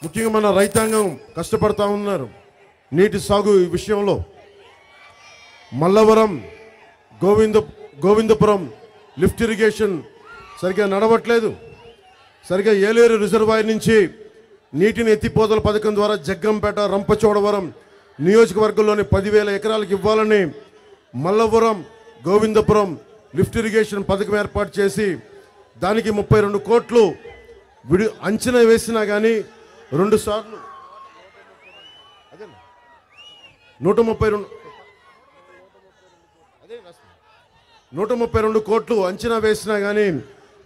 ముఖ్యంగా మన రైతాంగం కష్టపడతా ఉన్నారు నీటి సాగు విషయంలో. మల్లవరం గోవిందపురం లిఫ్ట్ ఇరిగేషన్ సరిగ్గా నడవట్లేదు. సరిగ్గా ఏలేరు రిజర్వాయర్ నుంచి నీటిని ఎత్తిపోతల పథకం ద్వారా జగ్గంపేట రంపచోడవరం నియోజకవర్గంలోని 10,000 ఎకరాలకు ఇవ్వాలని మల్లవరం గోవిందపురం లిఫ్ట్ ఇరిగేషన్ పథకం ఏర్పాటు చేసి దానికి 32 కోట్లు అంచనా వేసినా కానీ 2 సార్లు 132 కోట్లు అంచనా వేసినా కానీ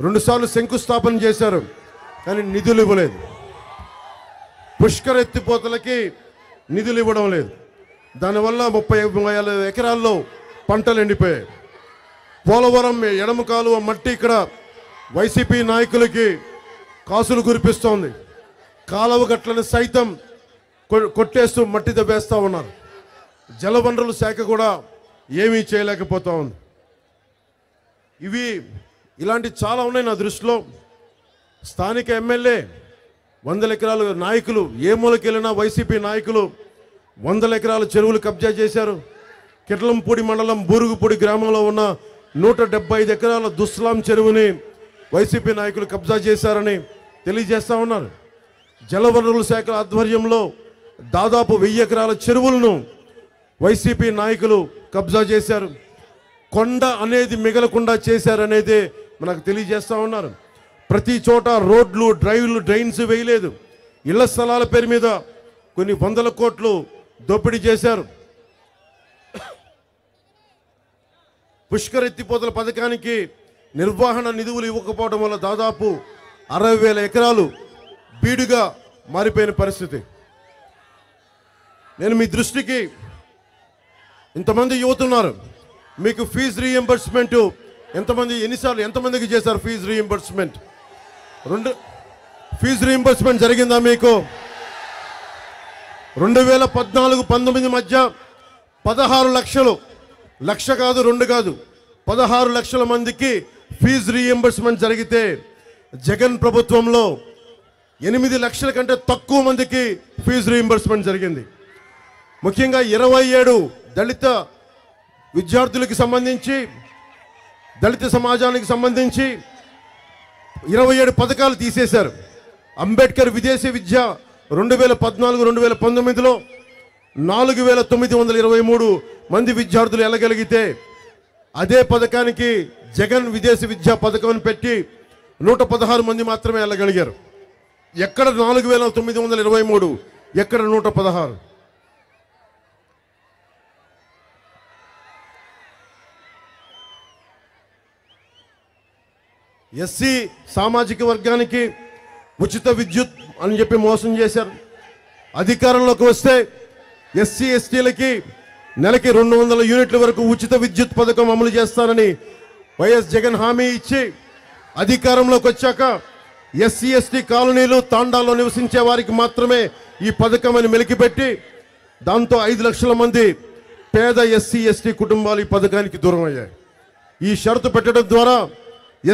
2 సార్లు శంకుస్థాపన చేశారు, కానీ నిధులు ఇవ్వలేదు. పుష్కర ఎత్తిపోతలకి నిధులు ఇవ్వడం లేదు. దానివల్ల 30,000 ఎకరాల్లో పంటలు ఎండిపోయాయి. పోలవరం ఎడమ కాలువ మట్టి ఇక్కడ వైసీపీ నాయకులకి కాసులు కురిపిస్తోంది. కాలువ గట్లను సైతం కొట్టేస్తూ మట్టి దవ్వేస్తూ ఉన్నారు. జలవనరుల శాఖ కూడా ఏమీ చేయలేకపోతా ఉంది. ఇలాంటి చాలా ఉన్నాయి నా దృష్టిలో. స్థానిక ఎమ్మెల్యే 100 ఎకరాల నాయకులు ఏ మూలకెళ్ళినా వైసీపీ నాయకులు 100 ఎకరాల చెరువులు కబ్జా చేశారు. కిట్లంపూడి మండలం బూరుగుపూడి గ్రామంలో ఉన్న 175 ఎకరాల దుస్లాం చెరువుని వైసీపీ నాయకులు కబ్జా చేశారని తెలియజేస్తా ఉన్నారు. జలవనరుల శాఖ ఆధ్వర్యంలో దాదాపు 1000 ఎకరాల చెరువులను వైసీపీ నాయకులు కబ్జా చేశారు. కొండ అనేది మిగలకుండా చేశారనేది మనకు తెలియజేస్తా ఉన్నారు. ప్రతి చోట రోడ్లు డ్రైన్స్ వేయలేదు. ఇళ్ల స్థలాల పేరు మీద కొన్ని 100 కోట్లు దోపిడీ చేశారు. పుష్కర ఎత్తిపోతల పథకానికి నిర్వహణ నిధులు ఇవ్వకపోవడం వల్ల దాదాపు 60,000 ఎకరాలు బీడుగా మారిపోయిన పరిస్థితి. నేను మీ దృష్టికి, ఇంతమంది యువతున్నారు, మీకు ఫీజు రీఎంబర్స్మెంట్ ఎంతమందికి చేశారు? ఫీజు రీఎంబర్స్మెంట్ ఫీజు రీఎంబర్స్మెంట్ జరిగిందా మీకు? 2014-19 మధ్య 16 లక్షలు, లక్ష కాదు 2 కాదు 16 లక్షల మందికి ఫీజు రీఎంబర్స్మెంట్ జరిగితే జగన్ ప్రభుత్వంలో 8 లక్షల కంటే తక్కువ మందికి ఫీజు రీఎంబర్స్మెంట్ జరిగింది. ముఖ్యంగా 27 దళిత విద్యార్థులకి సంబంధించి, దళిత సమాజానికి సంబంధించి 27 పథకాలు తీసేశారు. అంబేద్కర్ విదేశీ విద్య 2014-2019లో 4,923 మంది విద్యార్థులు వెళ్ళగలిగితే అదే పథకానికి జగన్ విదేశీ విద్యా పథకం పెట్టి 116 మంది మాత్రమే వెళ్ళగలిగారు. ఎక్కడ 4,923, ఎక్కడ 116? ఎస్సీ సామాజిక వర్గానికి ఉచిత విద్యుత్ అని చెప్పి మోసం చేశారు. అధికారంలోకి వస్తే ఎస్సీ ఎస్టీలకి నెలకి 200 యూనిట్ల వరకు ఉచిత విద్యుత్ పథకం అమలు చేస్తానని వైఎస్ జగన్ హామీ ఇచ్చి అధికారంలోకి వచ్చాక ఎస్సీ ఎస్టీ కాలనీలు తాండాల్లో నివసించే వారికి మాత్రమే ఈ పథకం అని మెలికిపెట్టి దాంతో 5 లక్షల మంది పేద ఎస్సీ ఎస్టీ కుటుంబాలు ఈ పథకానికి దూరం అయ్యాయి. ఈ షరతు పెట్టడం ద్వారా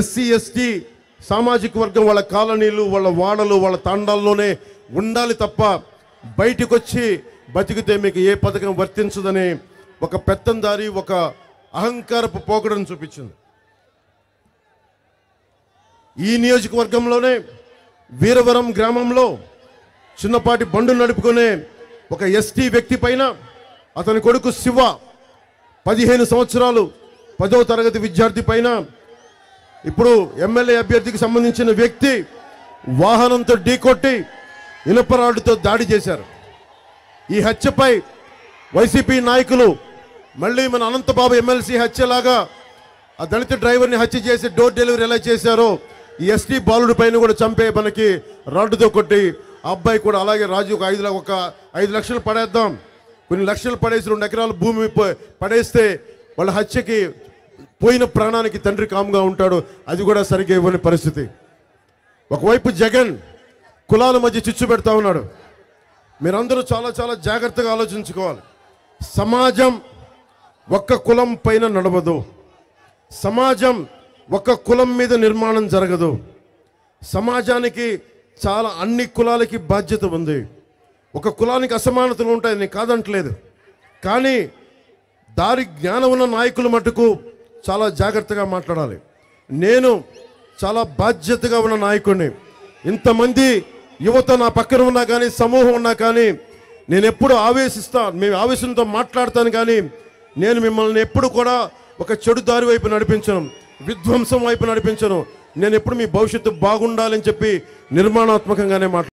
ఎస్సీ ఎస్టీ సామాజిక వర్గం వాళ్ళ కాలనీలు, వాళ్ళ వాడలు, వాళ్ళ తాండాల్లోనే ఉండాలి తప్ప బయటికి వచ్చి బతికితే మీకు ఏ పథకం వర్తించదని ఒక పెత్తందారి, ఒక అహంకారపు పోకడను చూపించింది. ఈ నియోజకవర్గంలోనే వీరవరం గ్రామంలో చిన్నపాటి బండు నడుపుకునే ఒక ఎస్టీ వ్యక్తి పైన అతని కొడుకు శివ 15 సంవత్సరాలు 10వ తరగతి విద్యార్థి పైన ఇప్పుడు ఎమ్మెల్యే అభ్యర్థికి సంబంధించిన వ్యక్తి వాహనంతో ఢీకొట్టి ఇనుపరాడుతో దాడి చేశారు. ఈ హత్యపై వైసీపీ నాయకులు మళ్ళీ మన అనంతబాబు ఎమ్మెల్సీ హత్యలాగా ఆ దళిత డ్రైవర్ని హత్య చేసి డోర్ డెలివరీ ఎలా చేశారో ఈ ఎస్టీ బాలుడి పైన కూడా చంపే మనకి రాడ్డుతో కొట్టి ఆ అబ్బాయి కూడా అలాగే రాజు ఒక 5 లక్షలు పడేద్దాం, కొన్ని లక్షలు పడేసి 2 ఎకరాల భూమి పడేస్తే వాళ్ళ హత్యకి పోయిన ప్రాణానికి తండ్రి కామ్గా ఉంటాడు. అది కూడా సరిగ్గా ఇవ్వని పరిస్థితి. ఒకవైపు జగన్ కులాల మధ్య చిచ్చు పెడతా ఉన్నాడు. మీరందరూ చాలా చాలా జాగ్రత్తగా ఆలోచించుకోవాలి. సమాజం ఒక్క కులం పైన నడవదు. సమాజం ఒక్క కులం మీద నిర్మాణం జరగదు. సమాజానికి చాలా అన్ని కులాలకి బాధ్యత ఉంది. ఒక కులానికి అసమానతలు ఉంటాయి, నేను కాదంటలేదు. కానీ దారి జ్ఞానం ఉన్న నాయకులు మటుకు చాలా జాగ్రత్తగా మాట్లాడాలి. నేను చాలా బాధ్యతగా ఉన్న నాయకుడిని. ఇంతమంది యువత నా పక్కన ఉన్నా కానీ, సమూహం ఉన్నా కానీ, నేను ఎప్పుడు మేము ఆవేశంతో మాట్లాడతాను. కానీ నేను మిమ్మల్ని ఎప్పుడు కూడా ఒక చెడు దారి వైపు నడిపించను, విధ్వంసం వైపు నడిపించను. నేను ఎప్పుడు మీ భవిష్యత్తు బాగుండాలని చెప్పి నిర్మాణాత్మకంగానే